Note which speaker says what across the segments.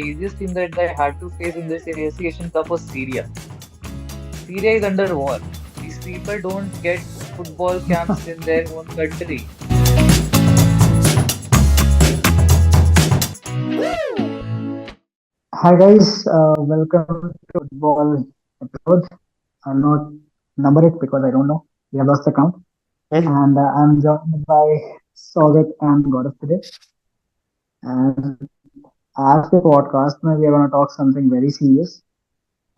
Speaker 1: easiest team that they had to face in this AFC Asian Cup was Syria. Syria is under war. These people don't get football camps in their own country.
Speaker 2: Hi guys, welcome to football episode. I'll not number it because I don't know. We have lost the count. And I'm joined by Sagat and Gaurav today. And as the podcast, we are going to talk something very serious.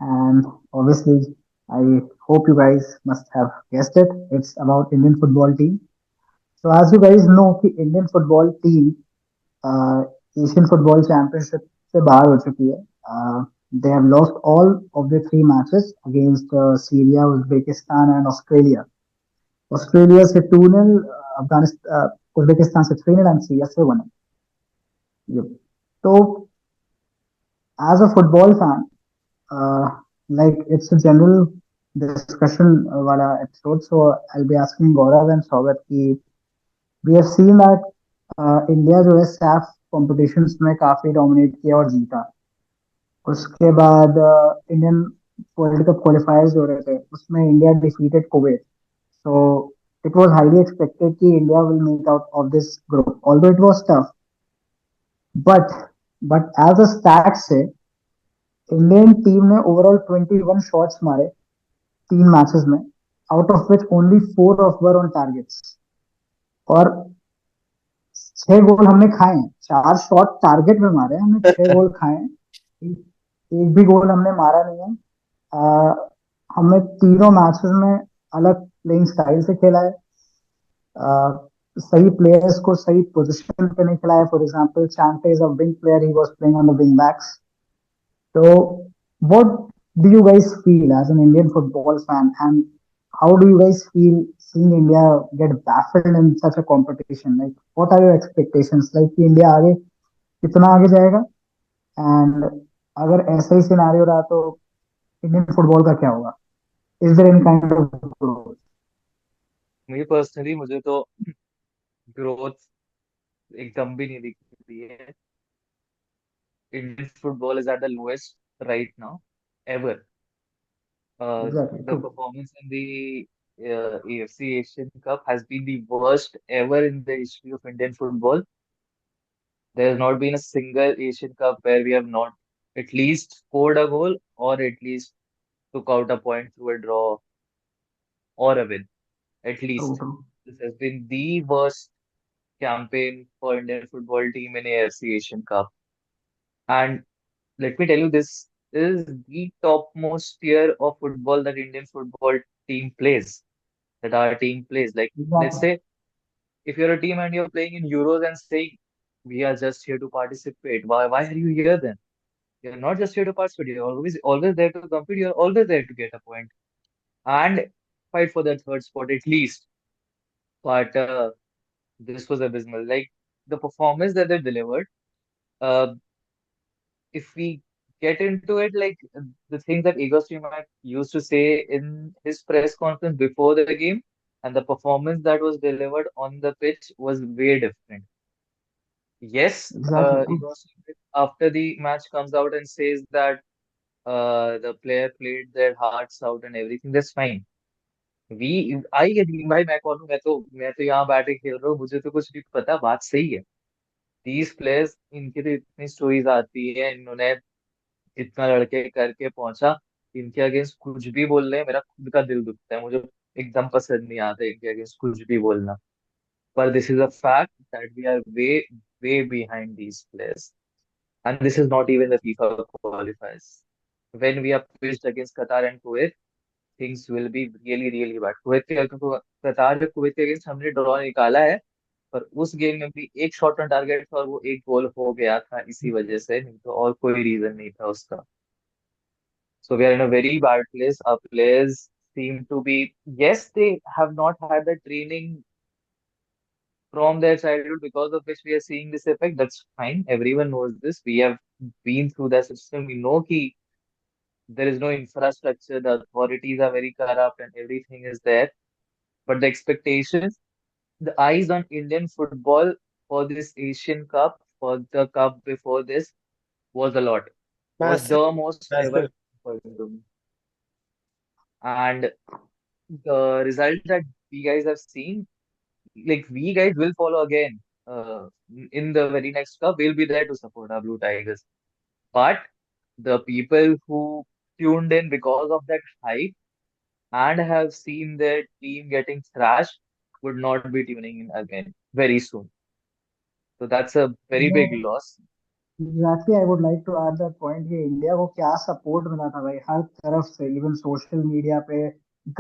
Speaker 2: And obviously, I hope you guys must have guessed it. It's about Indian football team. So as you guys know, the Indian football team Asian football championship से बाहर हो चुकी है. They have lost all of their three matches against Syria, Uzbekistan, and Australia. Australia से 2-0, Afghanistan, Uzbekistan से 3-0 and Syria से 1-0. Yep. So, as a football fan, uh, like it's a general discussion वाला episode, so I'll be asking Gaurav and Sagat कि we have seen that India जो है Saif competitions में काफी dominate किया और जीता. उसके बाद इंडियन वर्ल्ड कप क्वालिफायर्स हो रहे थे, उसमें India defeated Kuwait. So it was highly expected कि India will make out of this group, although it was tough. But but as a stat से इंडियन टीम ने ओवरऑल 21 शॉट्स मारे तीन matches में, out of which only 4 of were on targets. और 6 गोल हमने खाए हैं. 4 शॉट टारगेट में मारे हैं, हमने 6 गोल खाए हैं. एक एक भी गोल हमने मारा नहीं है. आ, हमने तीनों मैचेस में अलग प्लेइंग स्टाइल से खेला है. सही प्लेयर्स को सही पोजीशन पे नहीं खिलाया. For example Chhangte is a wing player, he was playing on the wing backs. तो what do you guys feel as an Indian football fan, and how do you guys feel seeing India get baffled in such a competition? Like, what are your expectations? Like, कि India आगे कितना आगे जाएगा, and अगर ऐसा ही scenario रहा तो Indian football का क्या होगा? Is there any kind of growth?
Speaker 1: मुझे पर्सनली मुझे तो ग्रोथ एकदम भी नहीं दिख रही है. Indian football is at the lowest right now ever.
Speaker 2: Exactly,
Speaker 1: The
Speaker 2: true.
Speaker 1: performance in the AFC Asian Cup has been the worst ever in the history of Indian football. There has not been a single Asian Cup where we have not at least scored a goal or at least took out a point through a draw or a win. At
Speaker 2: True,
Speaker 1: least
Speaker 2: true.
Speaker 1: this has been the worst campaign for Indian football team in AFC Asian Cup. And let me tell you, this is the topmost tier of football that Indian football team plays, that our team plays. Like, let's
Speaker 2: Exactly.
Speaker 1: say if you're a team and you're playing in Euros and saying, we are just here to participate, why are you here then? You're not just here to participate, you're always there to compete, you're always there to get a point and fight for that third spot at least. But this was abysmal. Like the performance that they delivered, uh, if we get into it, like the things that Igor Stimac used to say in his press conference before the game and the performance that was delivered on the pitch was way different. Yes,
Speaker 2: Exactly, true.
Speaker 1: Igor Stimac after the match comes out and says that the player played their hearts out and everything. That's fine. We I get भाई मैं कौन हूँ. मैं तो यहाँ बैठे खेल रहा हूँ, मुझे तो कुछ नहीं पता. बात सही है. these प्लेयर्स इनकी तो इतनी स्टोरीज आती है, इन्होंने इतना लड़के करके पहुंचा. इनके अगेंस्ट कुछ भी बोल रहे हैं, मेरा खुद का दिल दुखता है. मुझे एकदम पसंद नहीं आता इनके अगेंस्ट कुछ भी बोलना. पर this is a fact that we are way way behind these players. And this is not even the FIFA qualifiers. when we are pitched against Qatar and Kuwait, things will be really really bad. कतार Kuwait के against हमने draw निकाला है, पर उस game में भी एक शॉट ऑन टारगेट था और वो एक गोल हो गया था इसी वजह से, नहीं तो और कोई रीजन नहीं था उसका. So we are in a very bad place. Our players seem to be, yes, they have not had the training from their childhood because of which we are seeing this effect. That's fine. Everyone knows this. We have been through that system. We know ki there is no infrastructure. The authorities are very corrupt and everything is there. But the expectations, the eyes on Indian football for this Asian Cup, for the cup before this, was a lot, was
Speaker 3: Massive,
Speaker 1: the most ever
Speaker 3: massive.
Speaker 1: disappointing to me. And the result that we guys have seen, like we guys will follow again. In the very next cup, we'll be there to support our Blue Tigers. But the people who tuned in because of that hype and have seen their team getting thrashed would not be tuning in again very soon. So that's a very big
Speaker 2: Yeah,
Speaker 1: loss.
Speaker 2: Exactly I would like to add that point कि India को क्या support मिला था भाई हर तरफ से, even social media पे,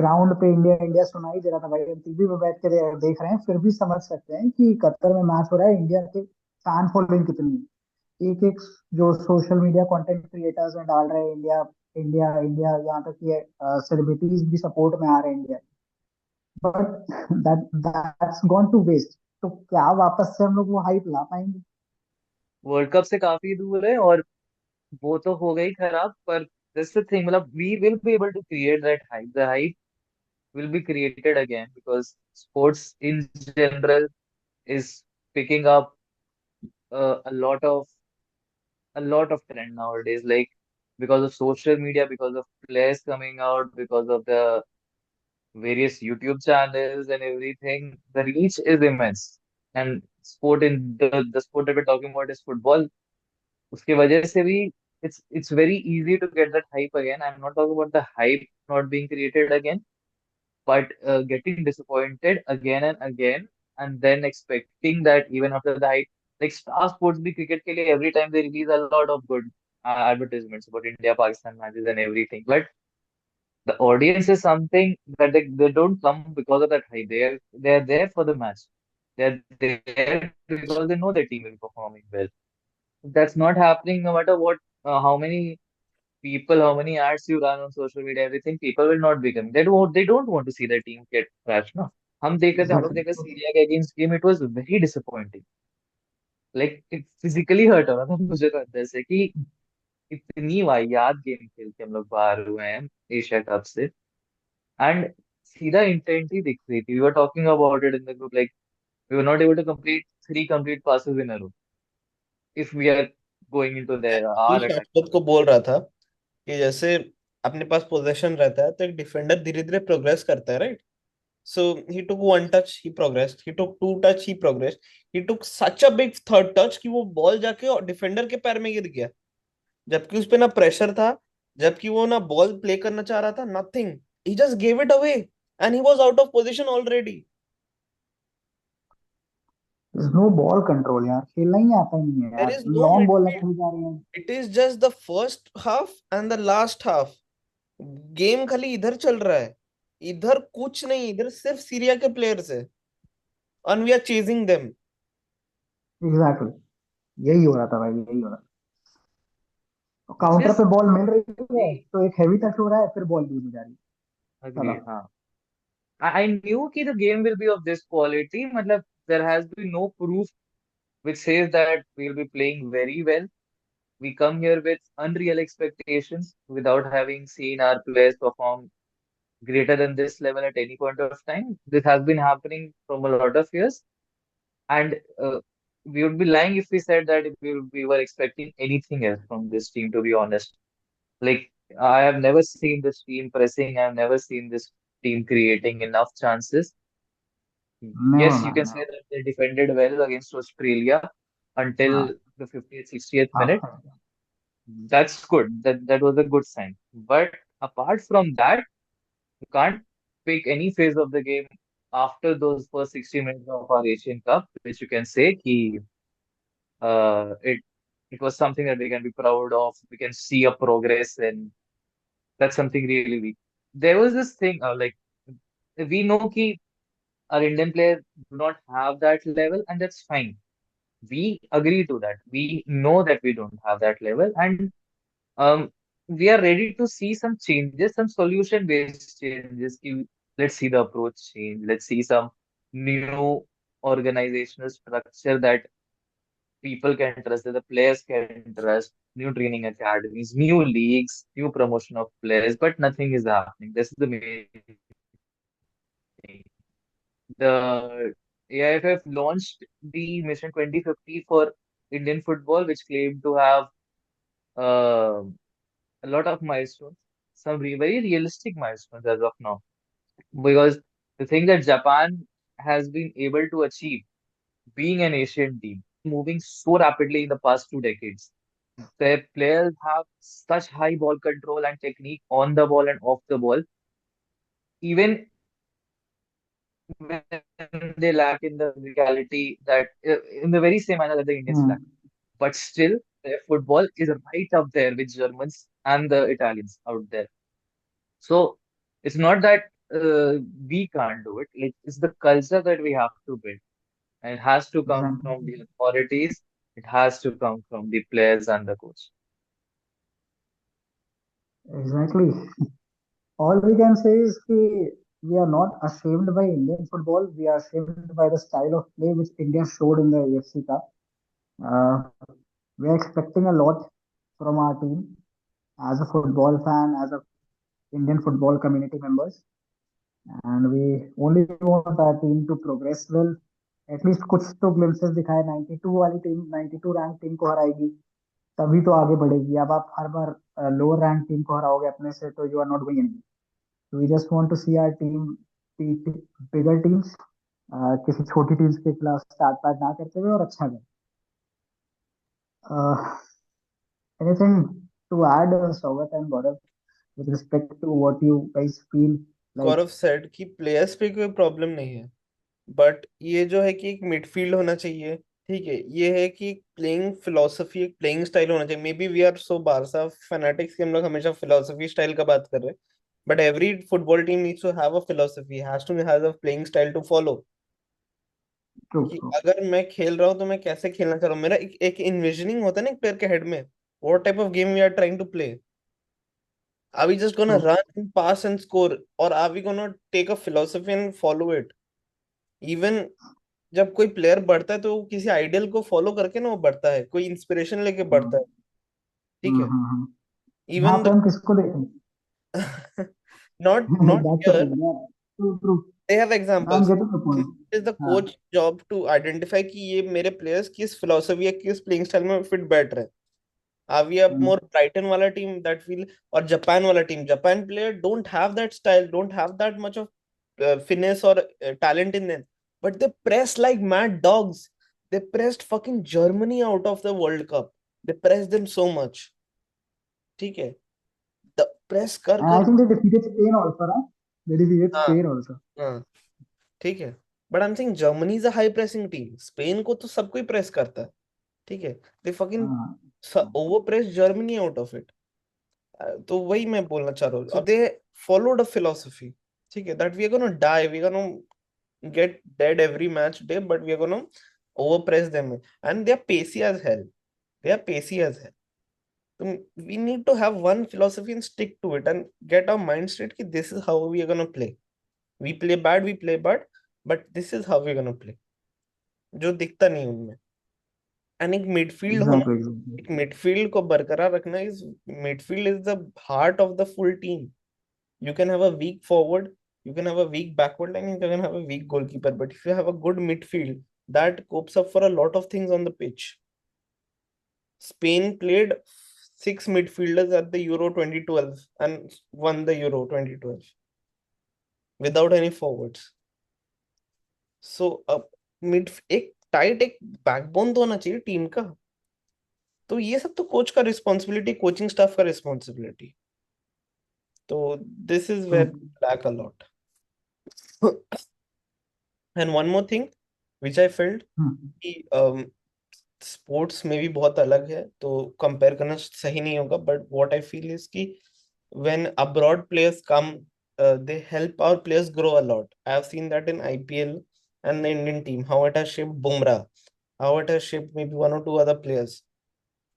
Speaker 2: ग्राउंड पे इंडिया इंडिया सुनाई दे रहा था भाई। हम टीवी पे बैठ के देख रहे हैं फिर भी समझ सकते हैं कि कतर में मैच हो रहा है, इंडिया के फैन फॉलोइंग कितनी है। एक एक जो सोशल मीडिया कंटेंट क्रिएटर्स में डाल रहे हैं इंडिया इंडिया इंडिया, यहाँ तक कि सेलिब्रिटीज भी सपोर्ट में आ रहे हैं India. But that's gone to waste. तो क्या वापस से हम लोग वो हाइप ला पाएंगे?
Speaker 1: वर्ल्ड कप से काफी दूर है, और वो तो हो गई खराब, पर दिस द थिंग, मतलब we will be able to create that hype, the hype will be created again, because sports in general is picking up a lot of trend nowadays, like because of social media, because of players coming out, because of the various YouTube channels and everything. The reach is immense, and sport in the sport that we're talking about is football. उसकी वजह से भी it's very easy to get that hype again. I'm not talking about the hype not being created again, but getting disappointed again and again, and then expecting that even after the hype, like Star Sports भी cricket के लिए every time they release a lot of good advertisements about India Pakistan matches and everything, but the audience is something that they don't come because of that hype. They are there for the match. They're there because they know their team will be performing well. That's not happening no matter what, how many people, how many ads you run on social media, everything. People will not be coming. They don't want to see their team get thrashed. No, हम लोग देखे
Speaker 2: exactly.
Speaker 1: Syria के against game, it was very disappointing. Like it physically hurt हो रहा था मुझे तो अंदर से कि इतनी वाहियात गेम खेल के हम लोग बाहर हुए हैं एशिया कप से। एंड सीधा इंटेंट ही दिख रही थी, we were talking about it in the group, like we were not able to complete 3 complete passes in a row if we are going into their
Speaker 3: ये
Speaker 1: our attack.
Speaker 3: शाश्वत को बोल रहा था कि जैसे अपने पास पोजेशन रहता है तो एक डिफेंडर धीरे धीरे प्रोग्रेस करता है, right? So he took one touch, he progressed. He took two touch, he progressed. He took such a big third touch कि वो बॉल जाके डिफेंडर के पैर में गिर गया, जबकि उस पे ना प्रेशर था, जबकि वो ना बॉल प्ले करना चाह रहा था, nothing. He just gave it away and he was out of position already.
Speaker 2: No ball control यार, खेलना ही आता ही नहीं है
Speaker 3: There
Speaker 2: यार।
Speaker 3: is no
Speaker 2: long ball
Speaker 3: midfield.
Speaker 2: निकल जा रही है।
Speaker 3: It is just the first half and the last half. Game खाली इधर चल रहा है, इधर कुछ नहीं, इधर सिर्फ सीरिया के प्लेयर्स है and we are chasing them.
Speaker 2: Exactly exactly. यही हो रहा था भाई, यही हो रहा था।
Speaker 1: Which
Speaker 2: काउंटर पे
Speaker 1: is
Speaker 2: बॉल मिल रही है
Speaker 1: very
Speaker 2: तो एक हैवी टच हो रहा है, फिर बॉल दूर हो जा रही है। चला।
Speaker 1: agreed. हाँ, I knew कि the game will be of this quality. मतलब there has been no proof which says that we'll be playing very well. We come here with unreal expectations without having seen our players perform greater than this level at any point of time. This has been happening from a lot of years, and we would be lying if we said that we were expecting anything else from this team, to be honest. Like, I have never seen this team pressing, I've never seen this team creating enough chances.
Speaker 2: Never
Speaker 1: Yes, you
Speaker 2: man,
Speaker 1: can say
Speaker 2: never.
Speaker 1: that they defended well against Australia until
Speaker 2: हाँ,
Speaker 1: the 50th, 60th minute.
Speaker 2: After.
Speaker 1: That's good. That was a good sign. But apart from that, you can't pick any phase of the game after those first 60 minutes of our Asian Cup, which you can say ki, it was something that we can be proud of. We can see a progress, and that's something really weak. There was this thing, like we know ki our Indian players do not have that level, and that's fine. We agree to that. We know that we don't have that level, and um, we are ready to see some changes, some solution-based changes. Let's see the approach change. Let's see some new organizational structure that people can trust, that the players can trust, new training academies, new leagues, new promotion of players, but nothing is happening. This is the main thing. The AIFF launched the Mission 2050 for Indian football, which claimed to have uh, a lot of milestones, some very realistic milestones as of now. Because the thing that Japan has been able to achieve, being an Asian team, moving so rapidly in the past 2 decades. Their players have such high ball control and technique on the ball and off the ball, even when they lack in the physicality that in the very same manner that the Indians lack.
Speaker 2: Hmm.
Speaker 1: But still, their football is right up there with Germans and the Italians out there. So it's not that we can't do it. Like, it's the culture that we have to build. And it has to come from
Speaker 2: Exactly.
Speaker 1: the authorities. It has to come from the players and the coach.
Speaker 2: Exactly. All we can say is that we are not ashamed by Indian football. We are ashamed by the style of play which India showed in the AFC Cup. We are expecting a lot from our team as a football fan, as a Indian football community members, and we only want our team to progress well. At least कुछ तो glimpses दिखाए 92 वाली team 92 rank team को हराएगी तभी तो आगे बढ़ेगी अब आप हर बार लोअर रैंक टीम को हराओगे अपने से तो you are not going any we just want to see our team bigger teams किसी छोटी टीम्स के खिलाफ स्टार्ट पैड ना करते हुए और अच्छा करें anything to add Saurav and Gaurav with respect to what you guys feel like
Speaker 3: Gaurav said कि प्लेयर्स पे कोई प्रॉब्लम नहीं है, बट ये जो है कि एक मिडफील्ड होना चाहिए, ठीक है, ये है कि एक प्लेइंग फिलोसफी, एक प्लेइंग स्टाइल होना चाहिए. Maybe we are so Barca fanatics कि हम लोग हमेशा फिलोसफी स्टाइल का बात कर रहे हैं, but every football team needs to have a philosophy, has to have a playing style to follow.
Speaker 2: true,
Speaker 3: कि
Speaker 2: true.
Speaker 3: अगर मैं खेल रहा हूँ तो मैं कैसे खेलना चाह रहा हूँ, मेरा एक इन्विजनिंग होता है ना एक प्लेयर के हेड में, what type of game we are trying to play. Are we just gonna
Speaker 2: True.
Speaker 3: run and pass and score, or are we gonna take a philosophy and follow it? Even जब कोई player बढ़ता है तो वो किसी ideal को follow करके ना वो बढ़ता है, कोई इंस्पिरेशन लेके बढ़ता है, ठीक है.
Speaker 2: हम्म. यहाँ
Speaker 3: इवन
Speaker 2: पे हम किसको देखें
Speaker 3: not
Speaker 2: that's the
Speaker 3: here,
Speaker 2: thing, yeah. True, true.
Speaker 3: They have
Speaker 2: I'm
Speaker 3: examples.
Speaker 2: getting the point.
Speaker 3: It is the
Speaker 2: हाँ.
Speaker 3: कोच जॉब टू आइडेंटिफाई कि ये मेरे प्लेयर्स किस फिलोसफी या किस प्लेइंग स्टाइल में फिट बैठ रहे हैं. Are we a more
Speaker 2: hmm.
Speaker 3: Brighton wala team that feel, or Japan wala team? Japan player don't have that style, don't have that much of finesse or talent in them, but they press like mad dogs. They pressed fucking Germany out of the World Cup. They pressed them so much. ठीक है, the press कर
Speaker 2: And I
Speaker 3: कर.
Speaker 2: think they defeated Spain also, right? They defeated
Speaker 3: हाँ
Speaker 2: Spain also.
Speaker 3: हाँ, ठीक है, but I'm saying Germany is a high pressing team. Spain को तो सब कोई प्रेस करता है, ठीक है. They fucking
Speaker 2: हाँ.
Speaker 3: over press Germany out of it. तो वही मैं बोलना चाह रहा हूँ. और दे फॉलोड अ फिलोसफी, ठीक है, that we are gonna die, we are gonna get dead every match day, but we are gonna over press them, and they are pacy as hell. They are pacy as hell. तो we need to have one philosophy and stick to it and get our mind state कि this is how we are gonna play. We play bad, we play bad, but this is how we are gonna play. जो दिखता नहीं उनमें. And एक midfield होना,
Speaker 2: Exactly, exactly.
Speaker 3: एक midfield को बरकरार रखना, is midfield is the heart of the full team. You can have a weak forward, you can have a weak backward line, you can have a weak goalkeeper, but if you have a good midfield, that copes up for a lot of things on the pitch. Spain played six midfielders at the Euro 2012 and won the Euro 2012 without any forwards. So mid एक tight एक backbone तो होना चाहिए team का. तो ये सब तो कोच का रिस्पॉन्सिबिलिटी, कोचिंग स्टाफ का रिस्पॉन्सिबिलिटी. तो this is where
Speaker 2: True.
Speaker 3: Lack a lot. And one more thing which I felt
Speaker 2: hmm.
Speaker 3: कि स्पोर्ट्स में भी बहुत अलग है तो कंपेयर करना सही नहीं होगा, but what I feel is कि when abroad players come, they help our players grow a lot. I have seen that in IPL and the Indian team, how it has shaped Bumrah, how it has shaped maybe one or two other players,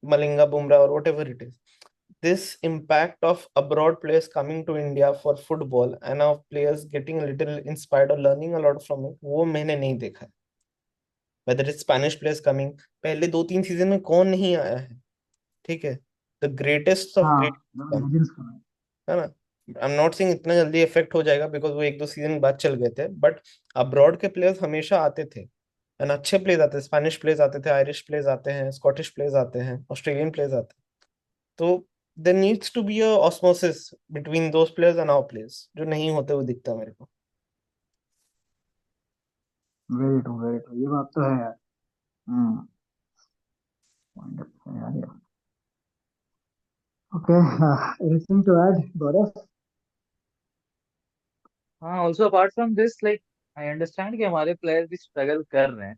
Speaker 3: Malinga, Bumrah, or whatever it is. This impact of abroad players coming to India for football and of players getting a little inspired or learning a lot from it, वो मैंने नहीं देखा है. Whether it's Spanish players coming, पहले 2-3 season में कौन नहीं आया है, ठीक है. द ग्रेटेस्ट ऑफ
Speaker 2: हाँ.
Speaker 3: ग्रेट कम,
Speaker 2: Legends का.
Speaker 3: है ना. आई एम नॉट सेइंग इतना जल्दी इफेक्ट हो जाएगा बिकॉज वो एक दो सीजन बाद चल गए थे, बट अब्रॉड के प्लेयर्स हमेशा आते थे एंड अच्छे प्लेयर्स आते थे. स्पेनिश प्लेयर्स आते थे, आयरिश प्लेयर्स आते हैं, स्कॉटिश प्लेयर्स आते हैं, ऑस्ट्रेलियन प्लेयर्स आते हैं. तो there needs to be a osmosis between those players and our players, जो नहीं होते हुए दिखता मेरे को.
Speaker 2: वेरी ट्रू वेरी ट्रू, ये बात तो है यार. हम्म. पॉइंट है यार ये. ओके, एनीथिंग टू ऐड गौरव?
Speaker 1: हाँ, also apart from this, like I understand कि हमारे players भी struggle कर रहे हैं.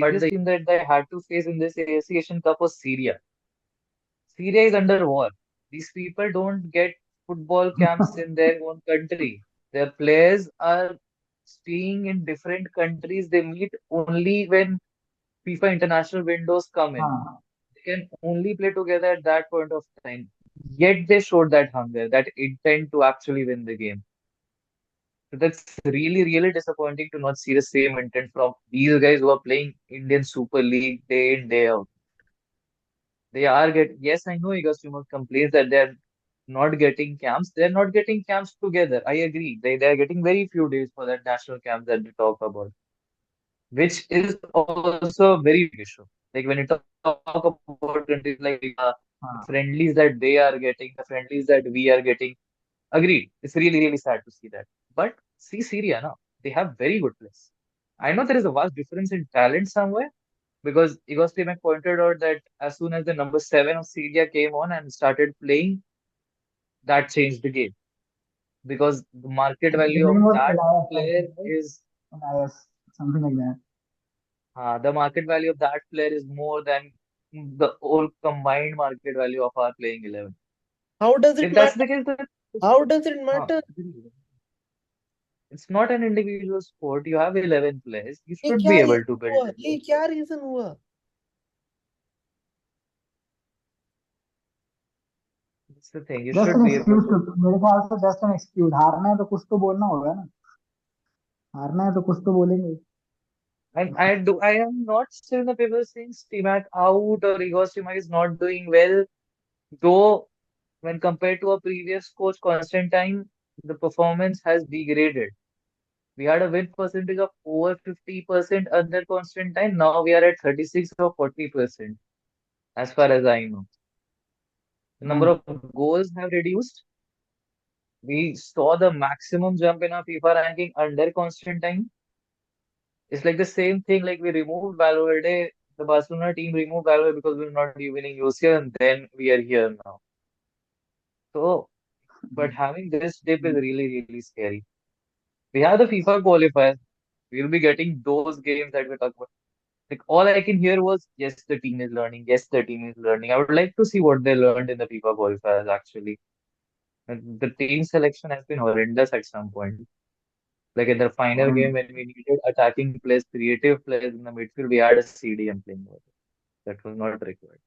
Speaker 1: But the team that they had to face in this AFC Asian Cup was Syria. Syria is under war. These people don't get football camps in their own country. Their players are staying in different countries. They meet only when FIFA international windows come in.
Speaker 2: हाँ.
Speaker 1: They can only play together at that point of time. Yet they showed that hunger, that intent to actually win the game. So that's really, really disappointing to not see the same intent from these guys who are playing Indian Super League day in, day out. They are get yes, I know Igor complains that they're not getting camps. They're not getting camps together. I agree. They are getting very few days for that national camp that they talk about, which is also a very big issue. Like when you talk about countries like
Speaker 2: हाँ.
Speaker 1: friendlies that they are getting, the friendlies that we are getting. Agreed. It's really, really sad to see that. But see Syria now. They have very good players. I know there is a vast difference in talent somewhere because Igor Stimac pointed out that as soon as the number 7 of Syria came on and started playing, that changed the game because the market
Speaker 2: His
Speaker 1: value of
Speaker 2: name was
Speaker 1: that
Speaker 2: Elias, I
Speaker 1: player
Speaker 2: think, right?
Speaker 1: is
Speaker 2: Elias, something like that.
Speaker 1: the market value of that player is more than the whole combined market value of our playing 11.
Speaker 3: How does it
Speaker 1: If that's
Speaker 3: matter?
Speaker 1: the case, then
Speaker 3: How does it
Speaker 1: uh,
Speaker 3: matter?
Speaker 1: it's not an individual sport. You have 11 players. You
Speaker 3: ये
Speaker 1: should
Speaker 3: क्या
Speaker 1: be able to
Speaker 3: reason
Speaker 1: build
Speaker 3: हुआ?
Speaker 1: a
Speaker 3: ये
Speaker 1: team.
Speaker 3: क्या reason हुआ?
Speaker 1: That's the thing. You
Speaker 2: just
Speaker 1: should
Speaker 2: an
Speaker 1: be able
Speaker 2: excuse
Speaker 1: to.
Speaker 2: To, मेरे ख्याल से just an excuse. हारना है तो कुछ तो बोलना होगा ना. हारना है तो कुछ तो बोलेंगे.
Speaker 1: I am not still in the paper saying Stimac out or Igor Stimac is not doing well. Though when compared to our previous coach Constantine, the performance has degraded. We had a win percentage of over 50% under Constantine. Now we are at 36 or 40%, as far as I know. The number
Speaker 2: हाँ.
Speaker 1: of goals have reduced. We saw the maximum jump in our FIFA ranking under Constantine. It's like the same thing, like we removed Valverde, the Barcelona team removed Valverde because we're not winning UCL, and then we are here now. So, but having this dip is really, really scary. We have the FIFA qualifiers. We'll be getting those games that we talk about. Like all I can hear was, yes, the team is learning. Yes, the team is learning. I would like to see what they learned in the FIFA qualifiers actually. And the team selection has been horrendous at some point. Like in the final game when we needed attacking players, creative players in the midfield, we had a CDM playing over there. That was not required.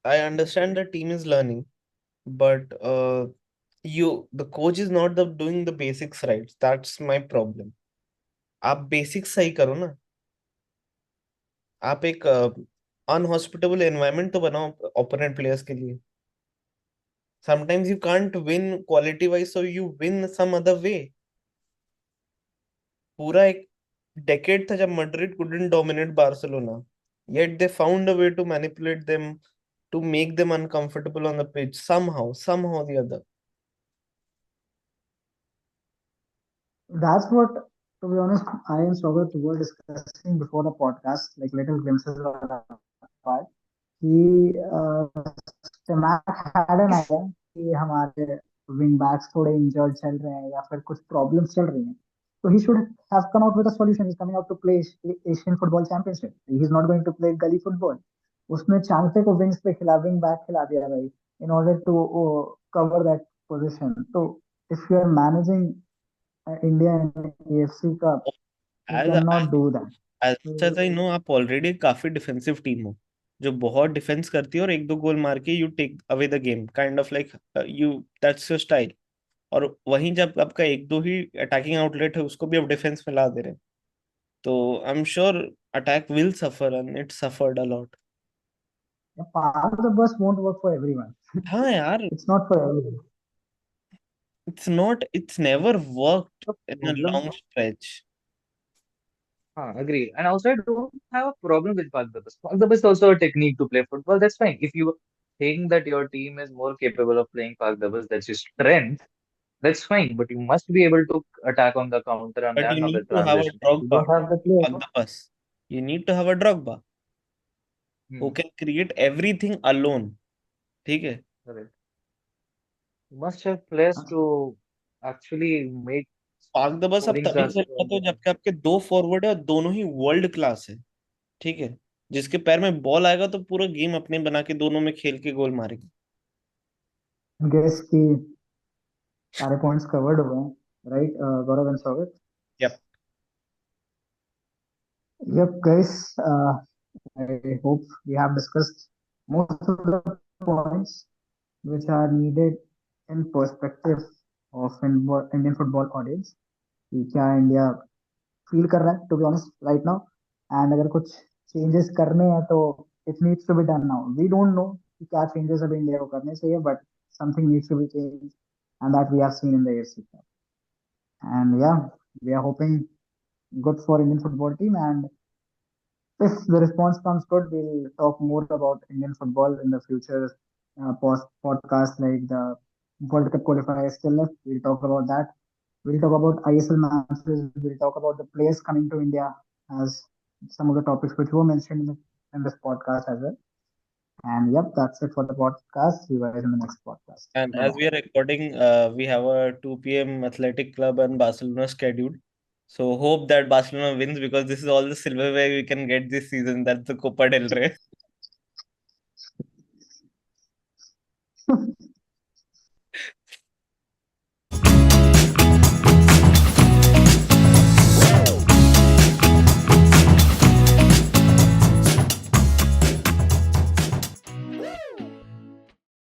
Speaker 3: I understand the team is learning, but the coach is not doing the basics right. That's my problem. आप basics सही करो ना. आप एक अनहॉस्पिटेबल environment तो बनाओ opponent players के लिए. Sometimes you can't win quality wise, so you win some other way. पूरा एक decade था जब Madrid couldn't dominate Barcelona, yet they found a way to manipulate them, to make them uncomfortable on the pitch somehow the other.
Speaker 2: That's what, to be honest, I and Sagar were discussing before the podcast, like little glimpses of that part. He Mac had an idea कि हमारे wing backs थोड़े injured चल रहे हैं या फिर कुछ problems चल रही हैं. So he should have come out with a solution. He's coming out to play Asian Football Championship. He's not going to play gully football. उसने चांसे को विंग्स पे खिला, विंग बैक खिला दिया भाई, in order to cover that position. So if you are managing India in AFC Cup, you
Speaker 3: as
Speaker 2: cannot do that.
Speaker 3: as much as
Speaker 2: So
Speaker 3: I know, आप already काफी defensive team हो जो बहुत defence करती है और एक दो गोल मार के you take away the game, kind of like you, that's your style. और वहीं जब आपका एक दो ही अटैकिंग आउटलेट है उसको भी आप डिफेंस में ला दे रहे हैं, तो I am sure attack will suffer and it suffered a lot.
Speaker 2: a part of the bus won't work for everyone.
Speaker 3: हाँ यार,
Speaker 2: It's not for everyone.
Speaker 3: it's never worked
Speaker 1: The
Speaker 3: in a
Speaker 1: problem,
Speaker 3: long stretch.
Speaker 1: agree. And also, I don't have a problem with Park the Bus. Park the Bus is also a technique to play football. That's fine. If you think that your team is more capable of playing fast doubles, that's your strength, that's fine. But you must be able to attack on the counter
Speaker 3: But you
Speaker 1: and on the
Speaker 3: need to have a
Speaker 1: transition. If you
Speaker 3: Drogba
Speaker 1: don't have
Speaker 3: to
Speaker 1: the player,
Speaker 3: park the bus. You need to have a Drogba who
Speaker 1: hmm,
Speaker 3: can create everything alone. ठीक है?
Speaker 1: correct. You must have players to actually make
Speaker 3: park the bus आप
Speaker 1: scoring
Speaker 3: तभी
Speaker 1: chances
Speaker 3: कर
Speaker 1: on
Speaker 3: पाते हो
Speaker 1: the
Speaker 3: जबकि आपके दो फॉरवर्ड है और दोनों ही वर्ल्ड क्लास है। ठीक है, जिसके पैर में बॉल आएगा तो पूरा गेम अपने बना के दोनों में खेल के गोल मारेगा।
Speaker 2: गेस कि सारे पॉइंट्स कवर्ड हुए हैं, right Gaurav and Saurabh?
Speaker 3: Yep.
Speaker 2: Yep, guys. I hope we have discussed most of the points which are needed in perspective of Indian football audience. कि क्या इंडिया फील कर रहा है to be honest right now, and अगर कुछ changes करने हैं तो it needs to be done now. We don't know कि क्या चेंजेस अभी इंडिया को करने चाहिए, but something needs to be change and that we have seen in the AFC cup. And yeah, we are hoping good for Indian football team, and if the response comes good, we'll talk more about Indian football in the future podcast, like the World Cup qualifiers still left. We'll talk about that. We'll talk about ISL matches. We'll talk about the players coming to India, as some of the topics which were mentioned in this podcast as well. And yep, that's it for the podcast. See you guys in the next podcast.
Speaker 3: And
Speaker 2: Bye
Speaker 3: as
Speaker 2: bye.
Speaker 3: we are recording, we have a 2 p.m. Athletic Club and Barcelona scheduled. So hope that Barcelona wins because this is all the silverware we can get this season. That's the Copa del Rey.